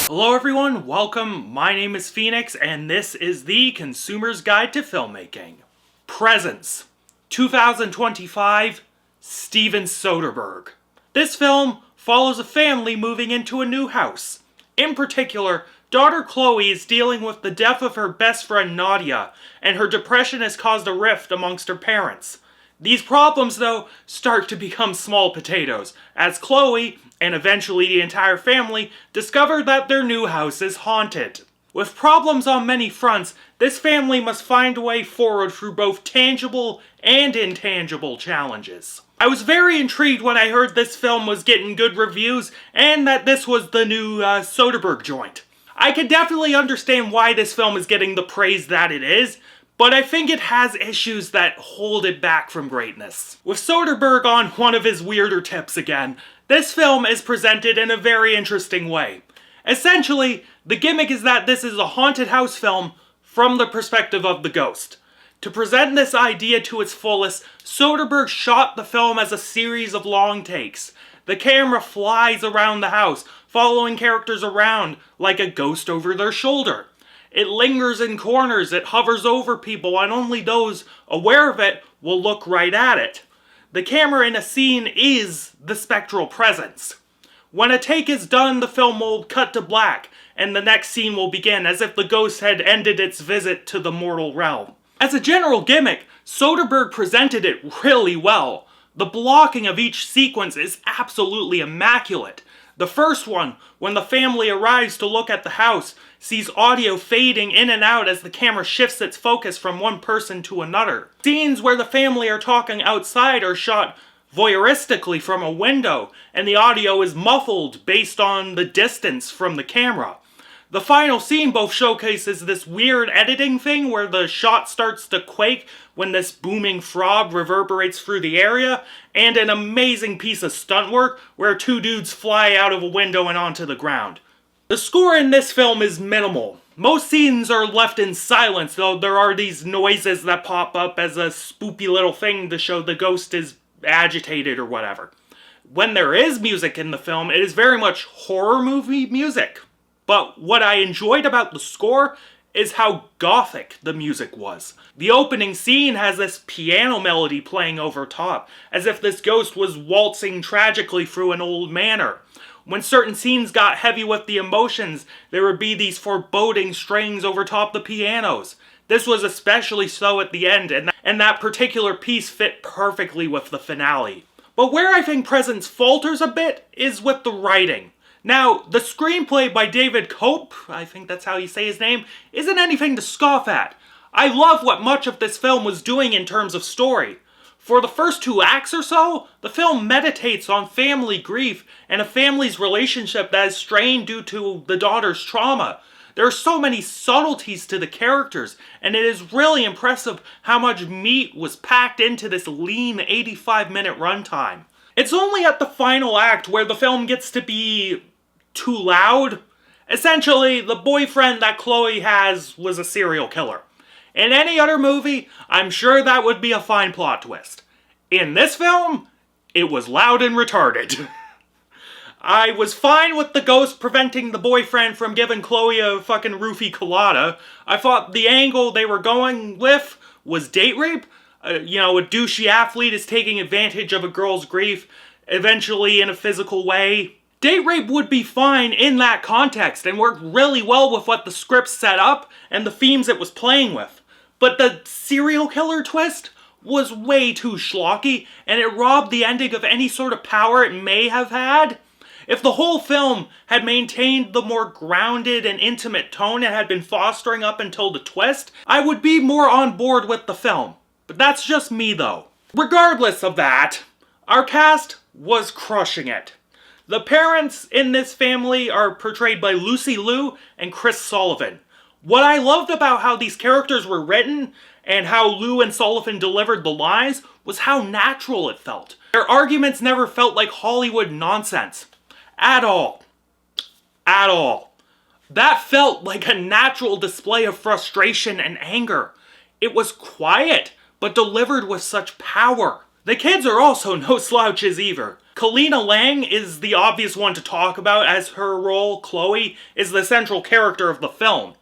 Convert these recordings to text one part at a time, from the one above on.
Hello everyone, welcome. My name is Phoenix and this is the Consumer's Guide to Filmmaking. Presents, 2025, Steven Soderbergh. This film follows a family moving into a new house. In particular, daughter Chloe is dealing with the death of her best friend Nadia, and her depression has caused a rift amongst her parents. These problems, though, start to become small potatoes, as Chloe, and eventually the entire family, discover that their new house is haunted. With problems on many fronts, this family must find a way forward through both tangible and intangible challenges. I was very intrigued when I heard this film was getting good reviews, and that this was the new Soderbergh joint. I can definitely understand why this film is getting the praise that it is, but I think it has issues that hold it back from greatness. With Soderbergh on one of his weirder tips again, this film is presented in a very interesting way. Essentially, the gimmick is that this is a haunted house film from the perspective of the ghost. To present this idea to its fullest, Soderbergh shot the film as a series of long takes. The camera flies around the house, following characters around like a ghost over their shoulder. It lingers in corners, it hovers over people, and only those aware of it will look right at it. The camera in a scene is the spectral presence. When a take is done, the film will cut to black, and the next scene will begin as if the ghost had ended its visit to the mortal realm. As a general gimmick, Soderbergh presented it really well. The blocking of each sequence is absolutely immaculate. The first one, when the family arrives to look at the house, sees audio fading in and out as the camera shifts its focus from one person to another. Scenes where the family are talking outside are shot voyeuristically from a window, and the audio is muffled based on the distance from the camera. The final scene both showcases this weird editing thing where the shot starts to quake when this booming throb reverberates through the area, and an amazing piece of stunt work where two dudes fly out of a window and onto the ground. The score in this film is minimal. Most scenes are left in silence, though there are these noises that pop up as a spoopy little thing to show the ghost is agitated or whatever. When there is music in the film, it is very much horror movie music. But what I enjoyed about the score is how gothic the music was. The opening scene has this piano melody playing over top, as if this ghost was waltzing tragically through an old manor. When certain scenes got heavy with the emotions, there would be these foreboding strings over top the pianos. This was especially so at the end, and that particular piece fit perfectly with the finale. But where I think Presence falters a bit is with the writing. Now, the screenplay by David Cope, I think that's how you say his name, isn't anything to scoff at. I love what much of this film was doing in terms of story. For the first 2 acts or so, the film meditates on family grief and a family's relationship that is strained due to the daughter's trauma. There are so many subtleties to the characters, and it is really impressive how much meat was packed into this lean 85-minute runtime. It's only at the final act where the film gets to be too loud. Essentially, the boyfriend that Chloe has was a serial killer. In any other movie, I'm sure that would be a fine plot twist. In this film, it was loud and retarded. I was fine with the ghost preventing the boyfriend from giving Chloe a fucking roofie colada. I thought the angle they were going with was date rape. A douchey athlete is taking advantage of a girl's grief, eventually in a physical way. Date rape would be fine in that context and worked really well with what the script set up and the themes it was playing with. But the serial killer twist was way too schlocky, and it robbed the ending of any sort of power it may have had. If the whole film had maintained the more grounded and intimate tone it had been fostering up until the twist, I would be more on board with the film. But that's just me though. Regardless of that, our cast was crushing it. The parents in this family are portrayed by Lucy Liu and Chris Sullivan. What I loved about how these characters were written and how Liu and Sullivan delivered the lines was how natural it felt. Their arguments never felt like Hollywood nonsense. At all. At all. That felt like a natural display of frustration and anger. It was quiet, but delivered with such power. The kids are also no slouches either. Kalina Lang is the obvious one to talk about, as her role, Chloe, is the central character of the film.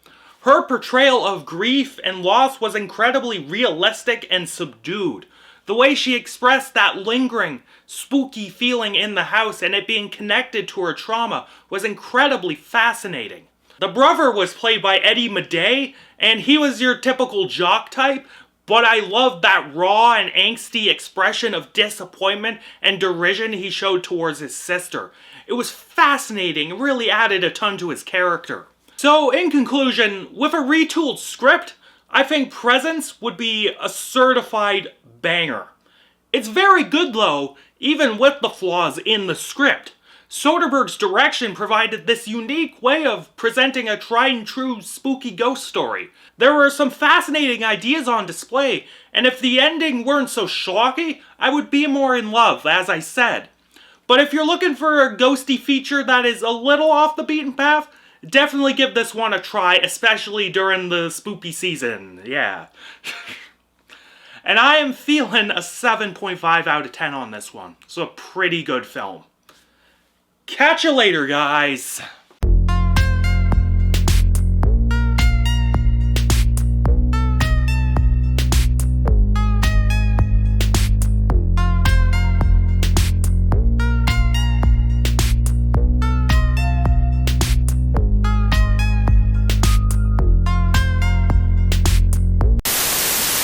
Her portrayal of grief and loss was incredibly realistic and subdued. The way she expressed that lingering, spooky feeling in the house and it being connected to her trauma was incredibly fascinating. The brother was played by Eddie Madej, and he was your typical jock type, but I loved that raw and angsty expression of disappointment and derision he showed towards his sister. It was fascinating, it really added a ton to his character. So, in conclusion, with a retooled script, I think Presence would be a certified banger. It's very good though, even with the flaws in the script. Soderbergh's direction provided this unique way of presenting a tried and true spooky ghost story. There were some fascinating ideas on display, and if the ending weren't so schlocky, I would be more in love, as I said. But if you're looking for a ghosty feature that is a little off the beaten path, definitely give this one a try, especially during the spooky season, yeah. And I am feeling a 7.5 out of 10 on this one, so a pretty good film. Catch you later, guys.